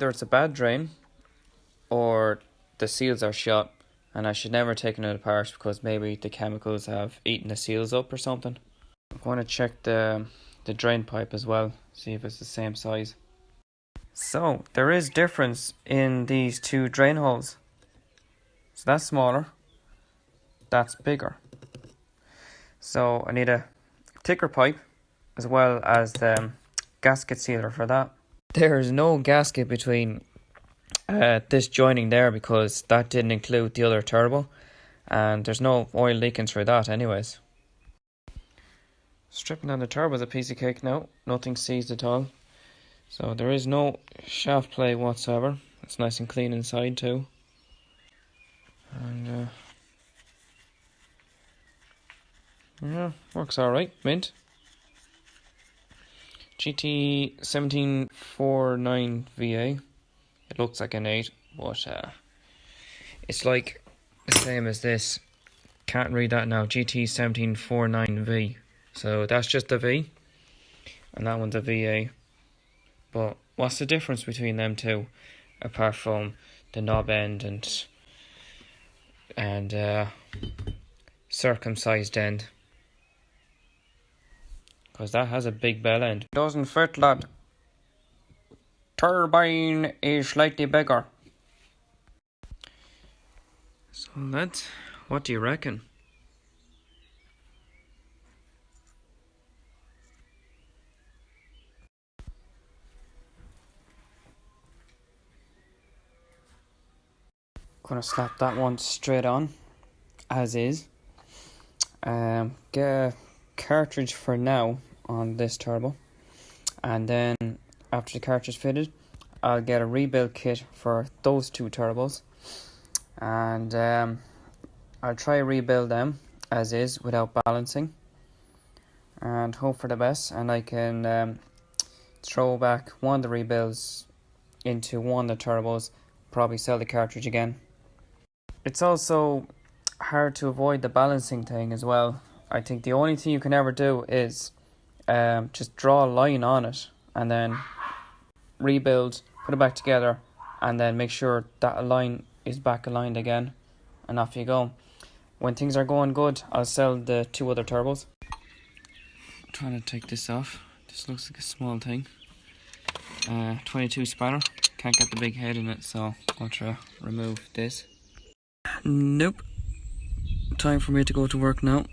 either it's a bad drain or the seals are shot, and I should never take it apart because maybe the chemicals have eaten the seals up or something. I'm going to check the drain pipe as well, see if it's the same size. So there is difference in these two drain holes. So that's smaller, that's bigger. So I need a thicker pipe as well as the gasket sealer for that. There is no gasket between this joining there because that didn't include the other turbo, and there's no oil leaking through that anyways. Stripping down the turbo is a piece of cake now, nothing seized at all. So there is no shaft play whatsoever. It's nice and clean inside too. And yeah, works alright, mint. GT 1749 VA. It looks like an 8, but it's like the same as this. Can't read that now. GT 1749V. So that's just the V, and that one's a VA. But what's the difference between them two, apart from the knob end and circumcised end? Because that has a big bell end. Doesn't fit, lad. Turbine is slightly bigger. So lads, what do you reckon? Gonna slap that one straight on, as is. Get a cartridge for now on this turbo, and then after the cartridge fitted, I'll get a rebuild kit for those two turbos, and I'll try rebuild them as is without balancing, and hope for the best, and I can throw back one of the rebuilds into one of the turbos, probably sell the cartridge again. It's also hard to avoid the balancing thing as well. I think the only thing you can ever do is just draw a line on it and then rebuild, put it back together, and then make sure that line is back aligned again, and off you go. When things are going good, I'll sell the two other turbos. I'm trying to take this off. This looks like a small thing. 22 spanner. Can't get the big head in it, so I'll try to remove this. Nope. Time for me to go to work now.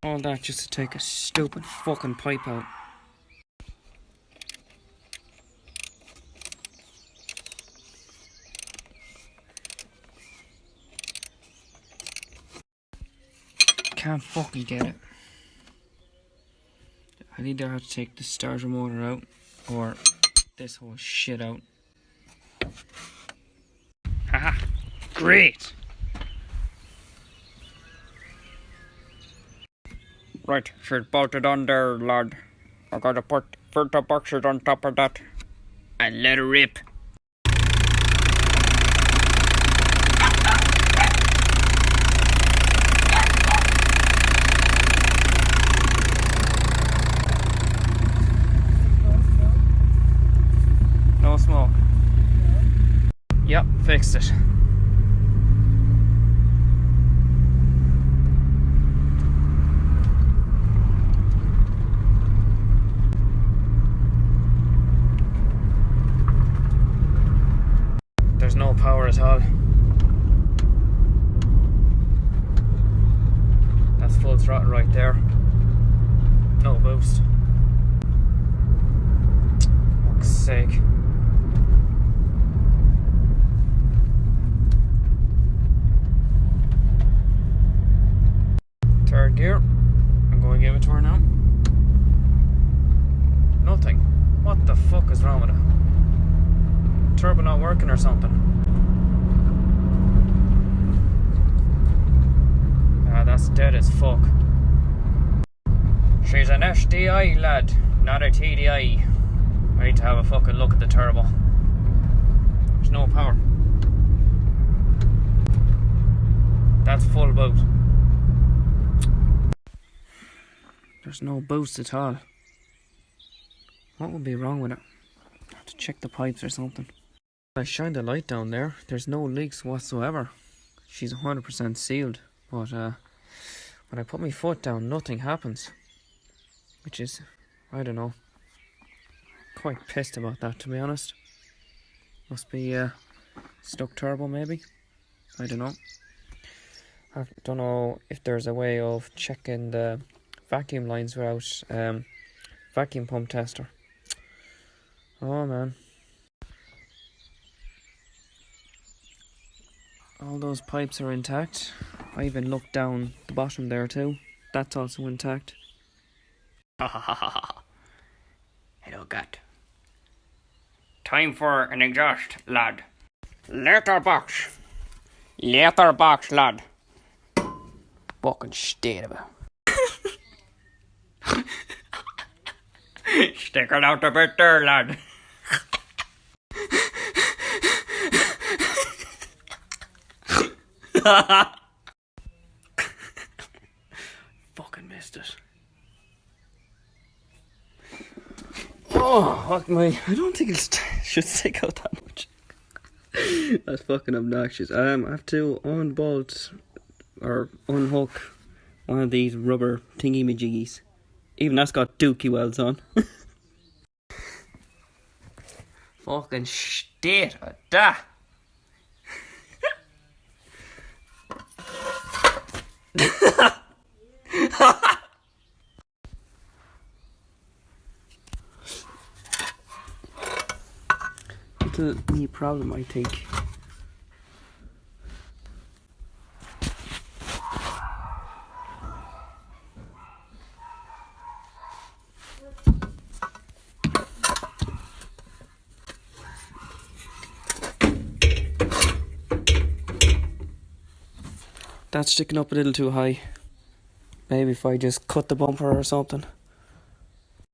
All that just to take a stupid fucking pipe out. Can't fucking get it. I either have to take the starter motor out or this whole shit out. Haha! Great! Right, she's bolted on there, lad. I gotta put filter boxes on top of that and let her rip. No smoke. Yep, fixed it. There's no power at all. That's full throttle right there. No boost. Fuck's sake. Third gear. I'm going to give it to her now. Nothing. What the fuck is wrong with it? Turbo not working or something. Ah, that's dead as fuck. She's an SDI, lad, not a TDI. I need to have a fucking look at the turbo. There's no power. That's full boot. There's no boost at all. What would be wrong with it? I have to check the pipes or something. I shined the light down there. There's no leaks whatsoever. She's 100% sealed. But when I put my foot down, nothing happens. Which is, I don't know, quite pissed about that, to be honest. Must be stuck turbo maybe. I don't know. I don't know if there's a way of checking the vacuum lines without vacuum pump tester. Oh man. All those pipes are intact. I even looked down the bottom there too. That's also intact. Ha ha ha ha ha. Hello, cat. Time for an exhaust, lad. Letterbox. Letterbox, lad. Fucking state of it. Stick it out a bit there, lad. Fucking missed it. Oh, fuck me. I don't think it should stick out that much. That's fucking obnoxious. I have to unbolt or unhook one of these rubber thingy-majiggies. Even that's got dookie welds on. Fucking state of that. Little wee problem, I think. That's sticking up a little too high. Maybe if I just cut the bumper or something.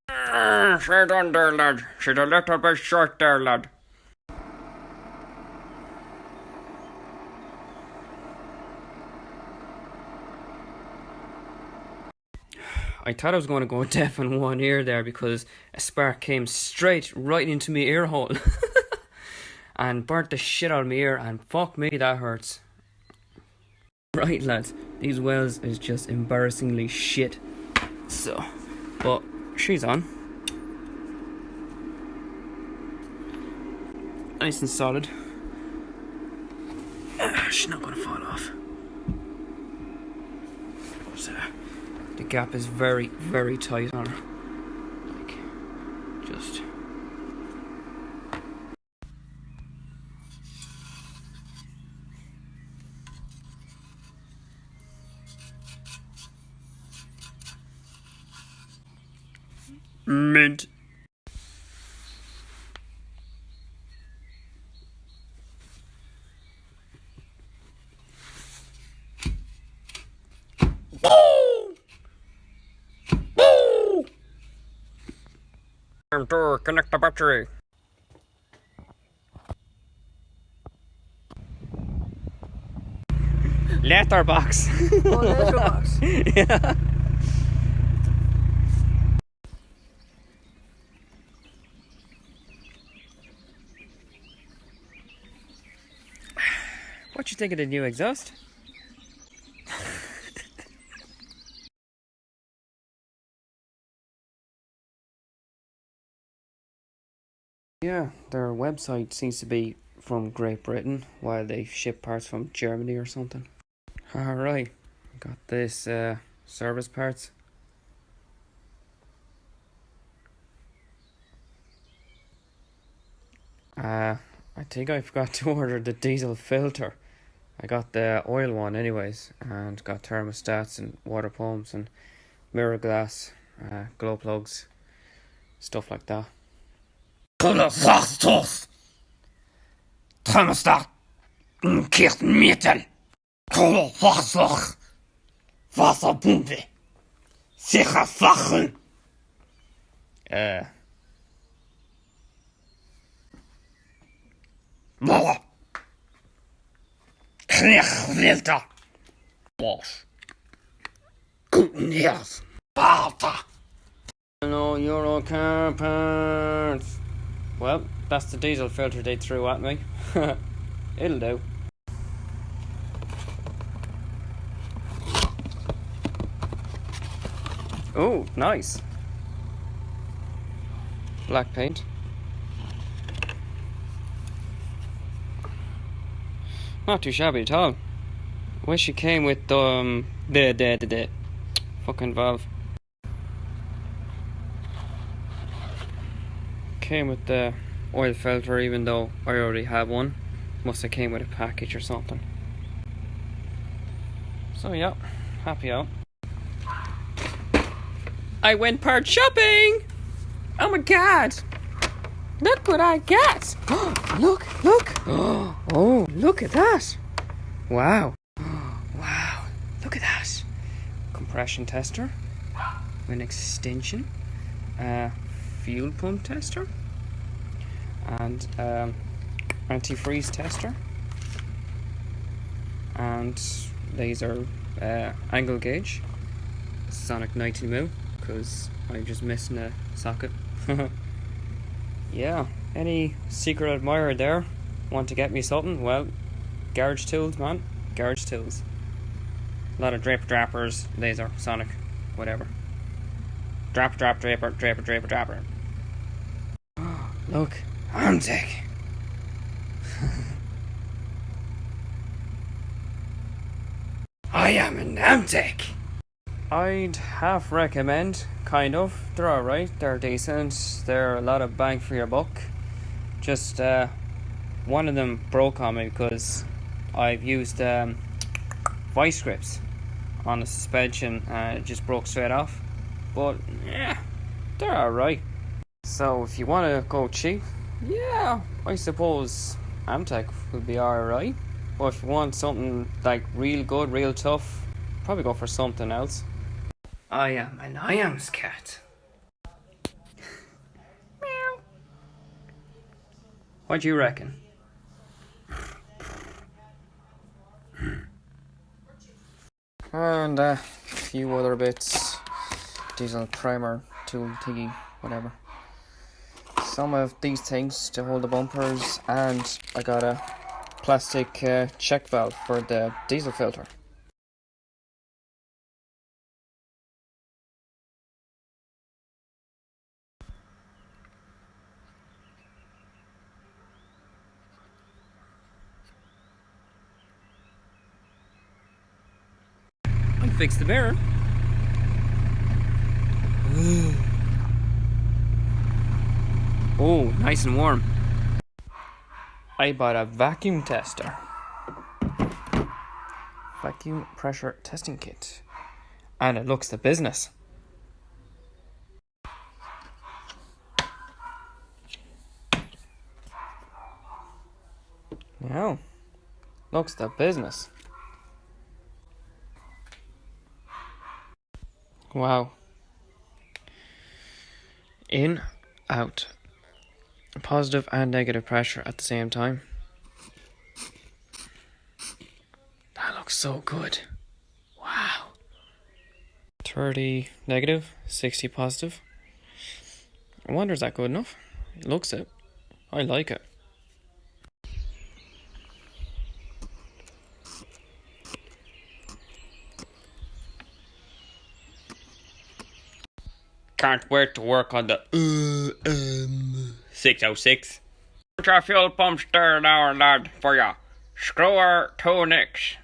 Straight on there, lad. Should a little bit short there, lad. I thought I was going to go deaf in one ear there because a spark came straight right into my ear hole and burnt the shit out of my ear, and fuck me, that hurts. Right, lads, these wells is just embarrassingly shit. So, but she's on. Nice and solid. She's not going to fall off. But, the gap is very, very tight on her. Like, just. Mint. Time to connect the battery. Letterbox. Oh, letterbox. Yeah. What you think of the new exhaust? Yeah, their website seems to be from Great Britain, while they ship parts from Germany or something. Alright, got this service parts. I think I forgot to order the diesel filter. I got the oil one anyways, and got thermostats and water pumps and mirror glass, glow plugs, stuff like that. Kohlefachstoß. Thermostat. Kirchenmittel. Kohlefachstoß. Wasserpumpe. Sicher Sachen. Boah. Knechfilter. Bosch. Guten Herz. Vater. No Euro car parts. Well, that's the diesel filter they threw at me. It'll do. Oh, nice. Black paint. Not too shabby at all. Wish it came with the fucking valve. Came with the oil filter, even though I already have one. Must have came with a package or something. So yeah, happy out. I went part shopping! Oh my god! Look what I got! Look! Oh, look at that! Wow. Wow, look at that. Compression tester. An extension. Fuel pump tester. And antifreeze tester. And laser angle gauge. Sonic 90mm, because I'm just missing a socket. Yeah, any secret admirer there want to get me something? Well, garage tools, man. Garage tools. A lot of Drapers, laser, Sonic, whatever. Draper. Look, Amtech. I am an Amtech. I'd half recommend, kind of. They're alright, they're decent, they're a lot of bang for your buck. Just, one of them broke on me because I've used vice grips on the suspension and it just broke straight off. But, yeah, they're alright. So, if you want to go cheap, yeah, I suppose Amtech will be alright. But if you want something like real good, real tough, probably go for something else. I am an IAMS cat. Meow. What do you reckon? And a few other bits. Diesel primer, tool thingy, whatever. Some of these things to hold the bumpers, and I got a plastic check valve for the diesel filter. I fixed the mirror. Oh, nice and warm. I bought a vacuum tester. Vacuum pressure testing kit. And it looks the business. Now, looks the business. Wow. In, out. Positive and negative pressure at the same time. That looks so good. Wow. 30 negative, 60 positive. I wonder, is that good enough? It looks it. I like it. Can't wait to work on the 606. Put your fuel pumps there now, lad, for ya. Screwer 2 nicks.